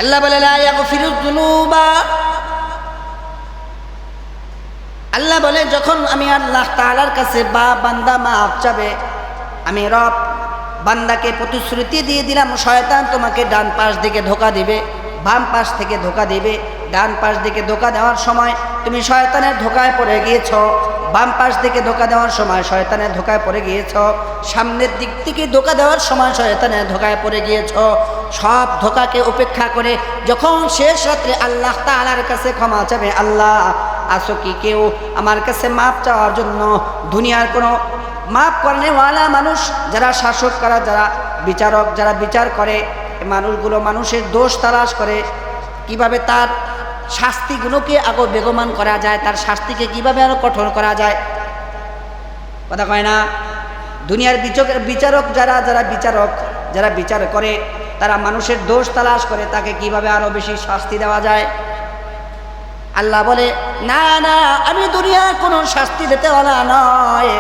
আল্লাহ বলে লা ইয়াগফিরুয যুনুবা, আল্লাহ বলে যখন আমি আল্লাহ তাআলার কাছে বান্দা মাফ চাবে, আমি রব বান্দাকে প্রতিশ্রুতি দিয়ে দিলাম শয়তান তোমাকে ডান পাশ দিকে ধোঁকা দিবে, বাম পাশ থেকে ধোঁকা দিবে। ডান পাশ দিকে ধোঁকা দেওয়ার সময় তুমি শয়তানের ধোঁকায় পড়ে গিয়েছ, বাম পাশ দিকে ধোঁকা দেওয়ার সময় শয়তানের ধোঁকায় পড়ে গিয়েছ, সামনের দিক থেকে ধোঁকা দেওয়ার সময় শয়তানের ধোঁকায় পড়ে গিয়েছ। সব ধোঁকাকে উপেক্ষা করে যখন শেষ রাত্রে আল্লাহ তাআলার কাছে ক্ষমা চাবে, আল্লাহ আসো কি কেউ আমার কাছে মাপ চাওয়ার জন্য? দুনিয়ার কোনো মাপ করেনেওয়ালা মানুষ, যারা শাসক করা, যারা বিচারক, যারা বিচার করে, মানুষগুলো মানুষের দোষ তালাশ করে কিভাবে তার শাস্তিগুলোকে আরো বেগমান করা যায়, তার শাস্তিকে কিভাবে আরো কঠোর করা যায়। কথা কয় না? দুনিয়ার বিচারক যারা বিচার করে, তারা মানুষের দোষ তালাশ করে তাকে কিভাবে আরো বেশি শাস্তি দেওয়া যায়। আল্লাহ বলে না না, আমি দুনিয়ার কোনো শাস্তি দিতেওয়ালা নয়,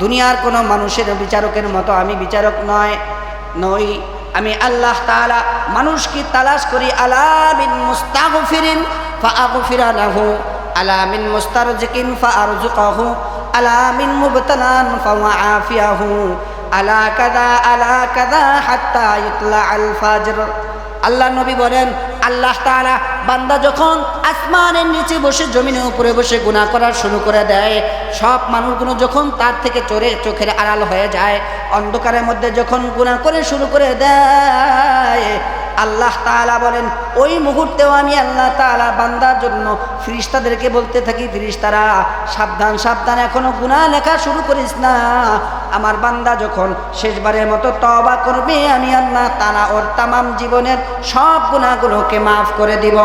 দুনিয়ার কোনো মানুষের বিচারকের মতো আমি বিচারক নই। আমি আল্লাহ তাআলা মানুষকে তালাশ করি, আলা মিন মুস্তাগফিরিন ফাআগফিরা লাহু, আলা মিন মুস্তারজিকিন ফাআরযুকাহু, আলা মিন মুবতালান ফাআফিয়াহু, আলা কাযা হাত্তা ইতলা আল ফাজর। আল্লাহ নবী বলেন, আল্লাহ তাআলা বান্দা যখন আসমানের নিচে বসে জমিনের উপরে বসে গুনাহ করা শুরু করে দেয়, সব মানুষগুলো যখন তার থেকে চোখের আড়াল হয়ে যায়, অন্ধকারের মধ্যে যখন গুনাহ করে শুরু করে দেয়, আল্লাহ তাআলা বলেন ওই মুহূর্তেও আমি আল্লাহ তাআলা বান্দার জন্য ফেরেশতাদেরকে বলতে থাকি, ফেরেশতারা সাবধান সাবধান, এখনো গুনাহ লেখা শুরু করিস না। আমার বান্দা যখন শেষবারের মতো তওবা করবে, আমি আল্লাহ তাআলা ওর তামাম জীবনের সব গুনাহগুলোকে মাফ করে দিব।